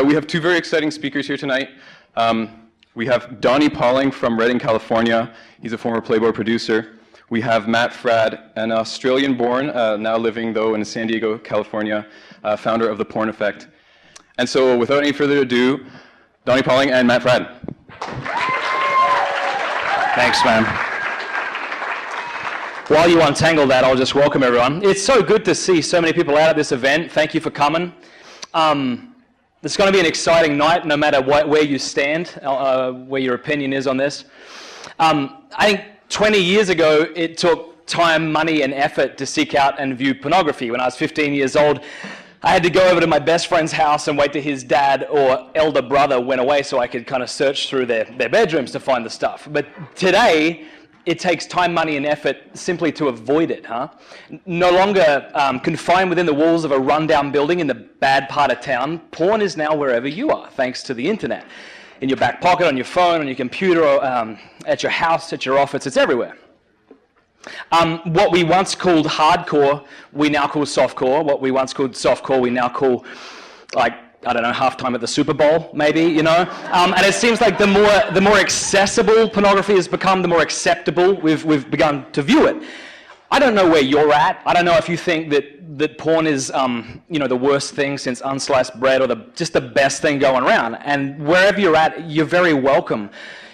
We have two very exciting speakers here tonight. We have Donny Pauling from Redding, California. He's a former Playboy producer. We have Matt Fradd, an Australian-born, now living, though, in San Diego, California, founder of The Porn Effect. And so, without any further ado, Donny Pauling and Matt Fradd. Thanks, man. While you untangle that, I'll just welcome everyone. It's so good to see so many people out at this event. Thank you for coming. It's going to be an exciting night, no matter where you stand, where your opinion is on this. I think 20 years ago, it took time, money, and effort to seek out and view pornography. When I was 15 years old, I had to go over to my best friend's house and wait till his dad or elder brother went away so I could kind of search through their bedrooms to find the stuff. But today, it takes time, money, and effort simply to avoid it, huh? No longer confined within the walls of a rundown building in the bad part of town, porn is now wherever you are, thanks to the internet. In your back pocket, on your phone, on your computer, at your house, at your office, it's everywhere. What we once called hardcore, we now call softcore. What we once called softcore, we now call, like, I don't know, halftime at the Super Bowl, maybe, you know? And it seems like the more accessible pornography has become, the more acceptable we've begun to view it. I don't know where you're at. I don't know if you think that porn is, you know, the worst thing since unsliced bread, or just the best thing going around. And wherever you're at, you're very welcome.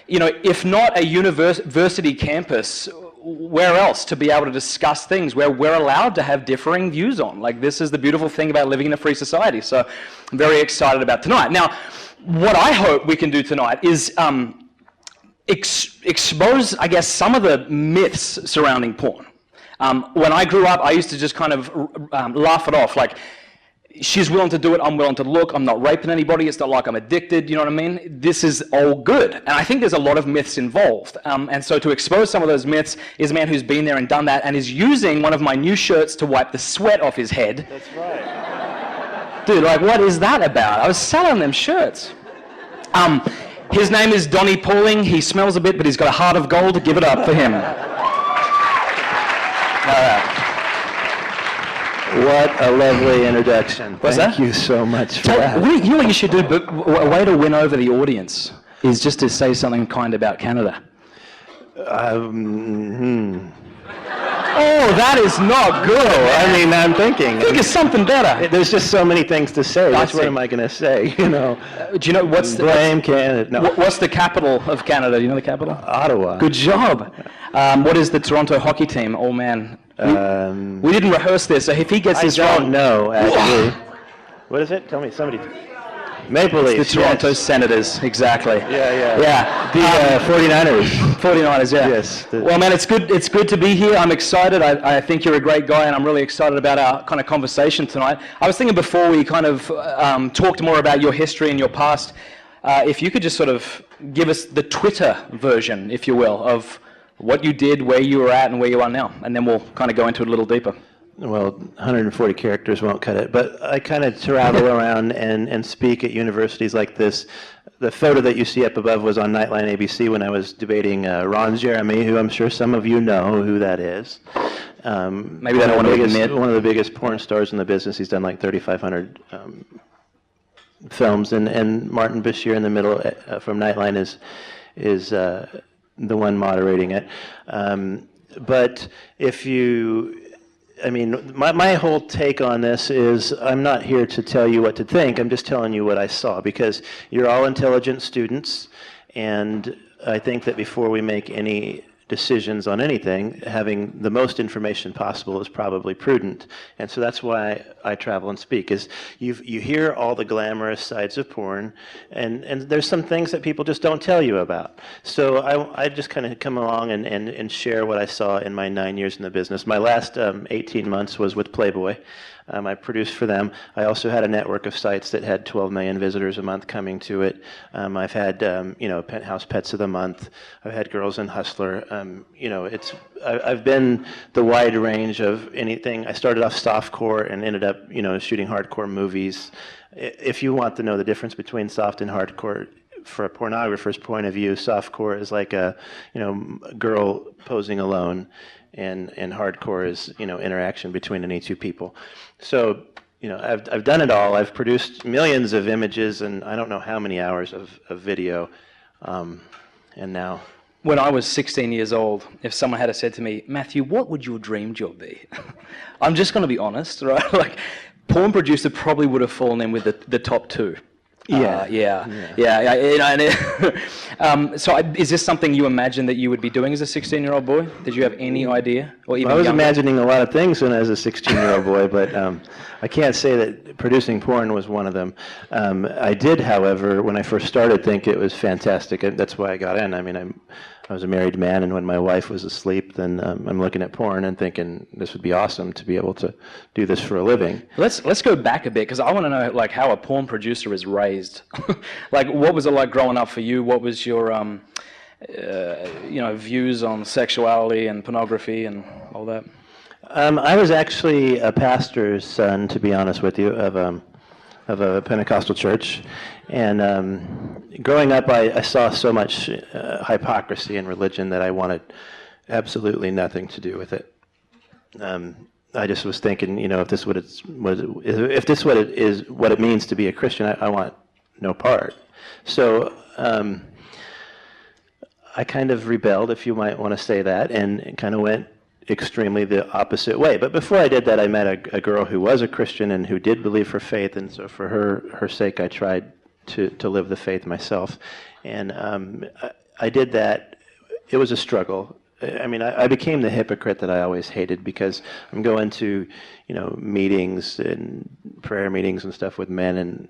You know, if not a university campus, where else to be able to discuss things where we're allowed to have differing views on? Like, this is the beautiful thing about living in a free society. So I'm very excited about tonight. Now, what I hope we can do tonight is expose, I guess, some of the myths surrounding porn. When I grew up, I used to just kind of laugh it off, like, she's willing to do it, I'm willing to look, I'm not raping anybody, it's not like I'm addicted, you know what I mean? This is all good. And I think there's a lot of myths involved. And so to expose some of those myths is a man who's been there and done that and is using one of my new shirts to wipe the sweat off his head. That's right. Dude, like, what is that about? I was selling them shirts. His name is Donny Pauling. He smells a bit, but he's got a heart of gold. Give it up for him. All right. What a lovely introduction. Thank you so much for that. You know what you should do? But a way to win over the audience is just to say something kind about Canada. Oh, that is not good. I mean, I'm thinking. Think of something better. There's just so many things to say. That's what am I going to say? You know. Do you know what's Canada? No. What's the capital of Canada? Do you know the capital? Ottawa. Good job. What is the Toronto hockey team? Oh man. We didn't rehearse this, so if he gets this wrong... I don't know, actually. What is it? Tell me, somebody... Maple Leafs. The Toronto Senators, exactly. Yeah. The 49ers. 49ers, yeah. Yes. Well, man, it's good to be here. I'm excited. I think you're a great guy, and I'm really excited about our kind of conversation tonight. I was thinking before we kind of talked more about your history and your past, if you could just sort of give us the Twitter version, if you will, of what you did, where you were at, and where you are now. And then we'll kind of go into it a little deeper. Well, 140 characters won't cut it, but I kind of travel around and speak at universities like this. The photo that you see up above was on Nightline ABC when I was debating Ron Jeremy, who I'm sure some of you know who that is. Maybe they don't want to admit. One of the biggest porn stars in the business. He's done like 3,500 films, and Martin Bashir in the middle from Nightline is the one moderating it. But if you... I mean, my whole take on this is I'm not here to tell you what to think. I'm just telling you what I saw, because you're all intelligent students, and I think that before we make any decisions on anything, having the most information possible is probably prudent. And so that's why I travel and speak, is you hear all the glamorous sides of porn, and there's some things that people just don't tell you about. So I just kind of come along and share what I saw in my 9 years in the business. My last 18 months was with Playboy. I produced for them. I also had a network of sites that had 12 million visitors a month coming to it. I've had, you know, Penthouse Pets of the Month. I've had Girls and Hustler. You know, I've been the wide range of anything. I started off softcore and ended up, you know, shooting hardcore movies. If you want to know the difference between soft and hardcore, for a pornographer's point of view, softcore is like a, you know, girl posing alone. And hardcore is, you know, interaction between any two people. So I've done it all. I've produced millions of images and I don't know how many hours of video, and now. When I was 16 years old, if someone had said to me, Matthew, what would your dream job be? I'm just going to be honest, right? Like, porn producer probably would have fallen in with the top two. Yeah. So is this something you imagined that you would be doing as a 16-year-old boy? Did you have any idea? Or even I was younger? imagining a lot of things when I was a 16-year-old boy, but I can't say that producing porn was one of them. I did, however, when I first started, think it was fantastic. That's why I got in. I mean, I was a married man, and when my wife was asleep, then I'm looking at porn and thinking this would be awesome to be able to do this for a living. Let's go back a bit, because I want to know like how a porn producer is raised. Like, what was it like growing up for you? What was your views on sexuality and pornography and all that? I was actually a pastor's son, to be honest with you, of a Pentecostal church. And growing up, I saw so much hypocrisy in religion that I wanted absolutely nothing to do with it. I just was thinking, if this is what it means to be a Christian, I want no part. So I kind of rebelled, if you might want to say that, and kind of went extremely the opposite way. But before I did that, I met a girl who was a Christian and who did believe her faith, and so for her sake, I tried to live the faith myself. And I did that. It was a struggle. I mean, I became the hypocrite that I always hated, because I'm going to, meetings and prayer meetings and stuff with men,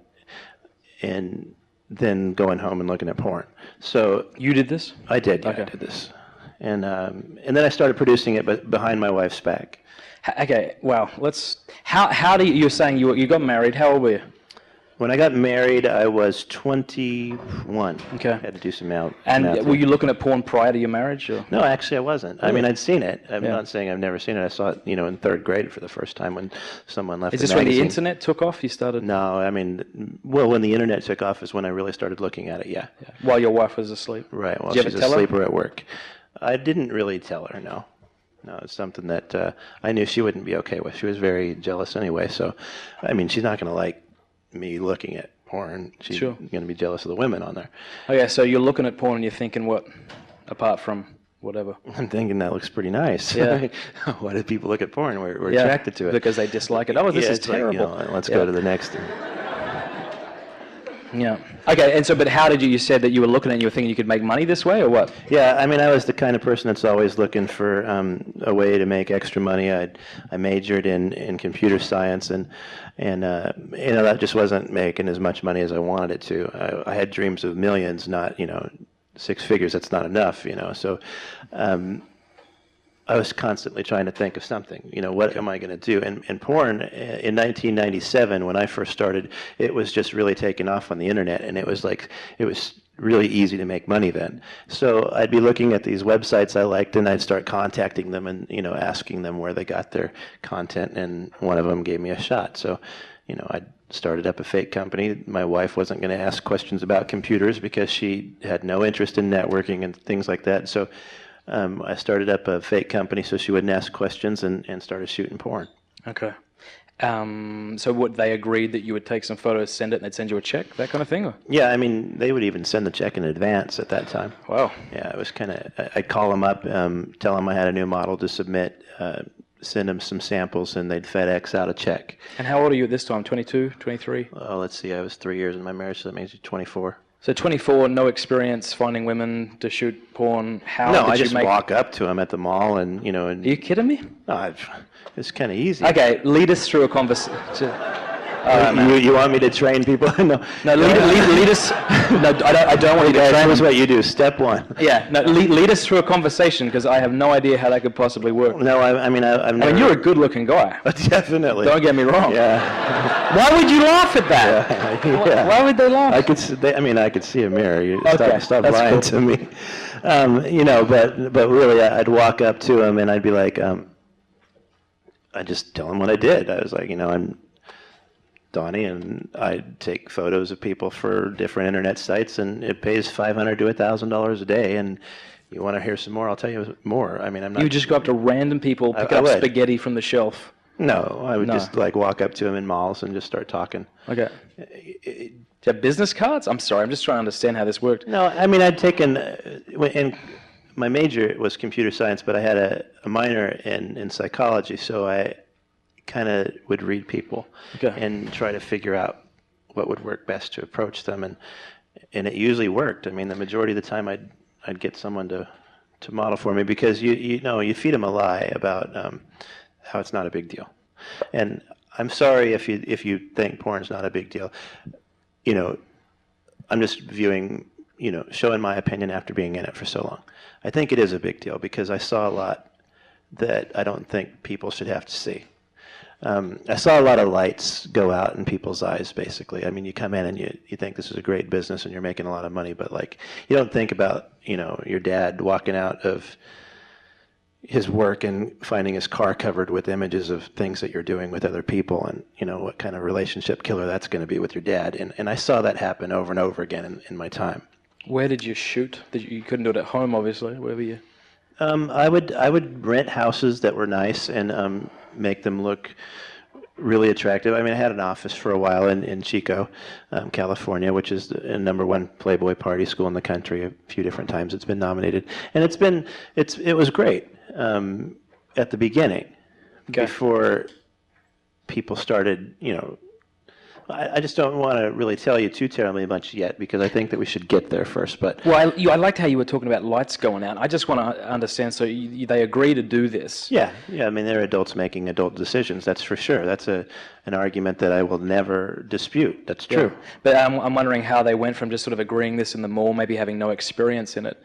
and then going home and looking at porn. So you did this? I did. Yeah, okay. I did this. And then I started producing it, but behind my wife's back. Okay, well, how do you're saying you got married, how old were you? When I got married, I was 21. Okay. I had to do some math. And were you looking at porn prior to your marriage? Or? No, actually I wasn't. I mean, I'd seen it. I'm Yeah. not saying I've never seen it. I saw it, in third grade for the first time when someone left Is the this when the magazine. internet took off? You started? No, I mean, well, when the internet took off is when I really started looking at it, yeah. While your wife was asleep? Right, while Did you she's ever tell her? asleep or at work. I didn't really tell her, no. No, it's something that I knew she wouldn't be okay with. She was very jealous anyway, so, I mean, she's not going to like me looking at porn. She's Sure. going to be jealous of the women on there. Okay, so you're looking at porn and you're thinking what, apart from whatever? I'm thinking that looks pretty nice. Yeah. Why do people look at porn? We're attracted to it. Because they dislike it. Oh, this is it's like, terrible. let's go to the next. Yeah. Okay, and so, but how did you said that you were looking at it and you were thinking you could make money this way, or what? Yeah, I mean, I was the kind of person that's always looking for a way to make extra money. I majored in computer science, and that just wasn't making as much money as I wanted it to. I had dreams of millions, not, six figures. That's not enough, so I was constantly trying to think of something, what am I going to do? And porn, in 1997, when I first started, it was just really taking off on the internet, and it was really easy to make money then. So I'd be looking at these websites I liked, and I'd start contacting them and, asking them where they got their content, and one of them gave me a shot. So, I started up a fake company. My wife wasn't going to ask questions about computers because she had no interest in networking and things like that. So I started up a fake company so she wouldn't ask questions, and started shooting porn. Okay. So what, they agreed that you would take some photos, send it, and they'd send you a check, that kind of thing? Or? Yeah, I mean, they would even send the check in advance at that time. Wow. Yeah, it was kind of, I'd call them up, tell them I had a new model to submit, send them some samples, and they'd FedEx out a check. And how old are you at this time, 22, 23? Oh, let's see, I was 3 years in my marriage, so that means you're 24. So 24, no experience finding women to shoot porn. How No, did I you just make... walk up to them at the mall, and, Are you kidding me? no, it's kind of easy. Okay, lead us through a conversation. You want me to train people? No, Lead us. No, I don't want you to guys, train here's them. what you do. Step one. Yeah, no, lead us through a conversation, because I have no idea how that could possibly work. No, I've never. I mean, you're a good-looking guy. Definitely. Don't get me wrong. Yeah. Why would you laugh at that? Yeah. Why would they laugh? I could see a mirror. Okay, Stop that's lying cool. to me. But really, I'd walk up to them and I'd be like, I'd just tell them what I did. I was like, I'm Donny, and I'd take photos of people for different internet sites, and it pays $500 to $1,000 a day. And you want to hear some more? I'll tell you more. I mean, I'm not. You just go up to random people, pick I up would. spaghetti from the shelf. No, I would just like walk up to him in malls and just start talking. Okay. Do you have business cards? I'm sorry, I'm just trying to understand how this worked. No, I mean, I'd taken, and my major was computer science, but I had a minor in psychology, so I kind of would read people and try to figure out what would work best to approach them, and it usually worked. I mean, the majority of the time I'd get someone to model for me, because you know, you feed them a lie about how it's not a big deal. And I'm sorry if you think porn's not a big deal. You know, I'm just viewing, you know, showing my opinion after being in it for so long. I think it is a big deal because I saw a lot that I don't think people should have to see. I saw a lot of lights go out in people's eyes, basically. I mean, you come in and you think this is a great business and you're making a lot of money, but like, you don't think about, you know, your dad walking out of his work and finding his car covered with images of things that you're doing with other people, and you know what kind of relationship killer that's going to be with your dad. And I saw that happen over and over again in my time. Where did you shoot? You couldn't do it at home, obviously. Where were you? I would rent houses that were nice and make them look really attractive. I mean, I had an office for a while in Chico, California, which is the #1 Playboy party school in the country. A few different times it's been nominated, and it was great at the beginning, before people started, you know. I just don't want to really tell you too terribly much yet, because I think that we should get there first. But well, I liked how you were talking about lights going out. I just want to understand. So they agree to do this? Yeah. I mean, they're adults making adult decisions. That's for sure. That's an argument that I will never dispute. That's true. Yeah. But I'm wondering how they went from just sort of agreeing this in the mall, maybe having no experience in it,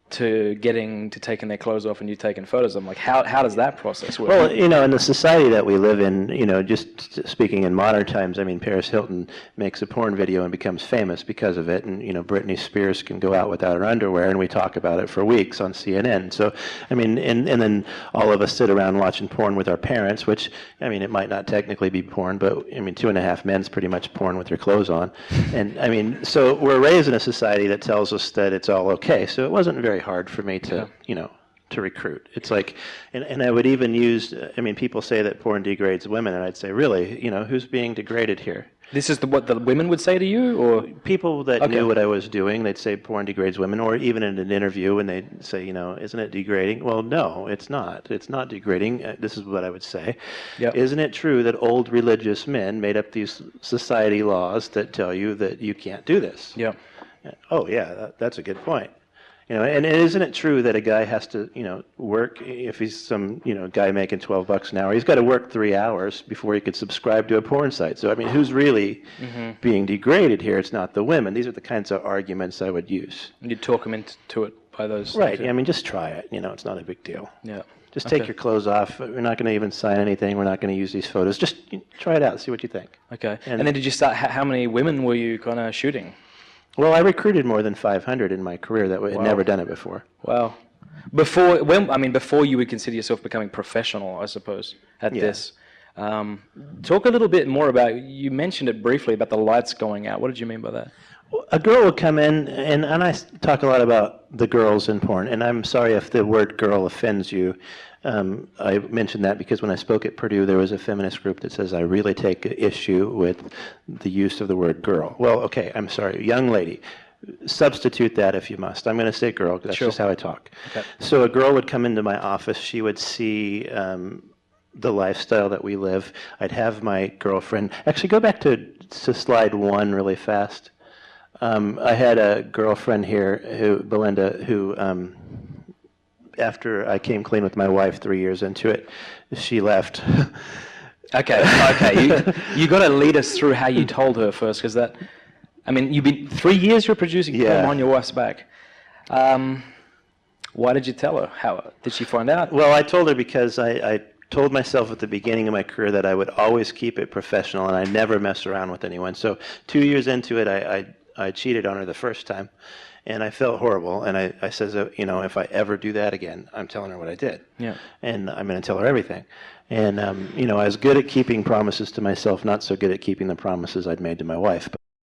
to getting to taking their clothes off and you taking photos of them. Like, how does that process work? Well, you know, in the society that we live in, you know, just speaking in modern times, I mean, Paris Hilton makes a porn video and becomes famous because of it, and, you know, Britney Spears can go out without her underwear, and we talk about it for weeks on CNN. So, I mean, and then all of us sit around watching porn with our parents, which, I mean, it might not technically be porn, but, I mean, 2.5 Men's pretty much porn with your clothes on. And, I mean, so we're raised in a society that tells us that it's all okay. So it wasn't very hard for me to, you know, to recruit. It's like, and I would even use, I mean, people say that porn degrades women, and I'd say, really, you know, who's being degraded here? This is what the women would say to you, or people that knew what I was doing? They'd say porn degrades women, or even in an interview, and they'd say, you know, isn't it degrading? Well, no, it's not. It's not degrading. This is what I would say. Yep. Isn't it true that old religious men made up these society laws that tell you that you can't do this? Yeah. Oh, yeah, that's a good point. You know, and isn't it true that a guy has to, you know, work, if he's some, you know, guy making $12 an hour, he's got to work 3 hours before he could subscribe to a porn site. So, I mean, who's really being degraded here? It's not the women. These are the kinds of arguments I would use. And you'd talk them into it by those. Right. Yeah, I mean, just try it. You know, it's not a big deal. Yeah. Just take your clothes off. We're not going to even sign anything. We're not going to use these photos. Just try it out. See what you think. Okay. And then did you start, how many women were you kind of shooting? Well, I recruited more than 500 in my career that had never done it before. Wow. Before you would consider yourself becoming professional, I suppose, at this. Talk a little bit more about, you mentioned it briefly, about the lights going out. What did you mean by that? A girl would come in, and I talk a lot about the girls in porn, and I'm sorry if the word girl offends you. I mentioned that because when I spoke at Purdue, there was a feminist group that says I really take issue with the use of the word girl. Well, okay, I'm sorry, young lady. Substitute that if you must. I'm going to say girl, because that's just how I talk. Okay. So a girl would come into my office. She would see the lifestyle that we live. I'd have my girlfriend. Actually, go back to slide 1 really fast. I had a girlfriend here, Belinda, who, after I came clean with my wife 3 years into it, she left. Okay. You got to lead us through how you told her first, because that, I mean, you've been 3 years you're producing film on your wife's back. Why did you tell her? How did she find out? Well, I told her because I told myself at the beginning of my career that I would always keep it professional and I never mess around with anyone. So 2 years into it, I cheated on her the first time, and I felt horrible. And I says, you know, if I ever do that again, I'm telling her what I did. Yeah. And I'm going to tell her everything. And you know, I was good at keeping promises to myself, not so good at keeping the promises I'd made to my wife.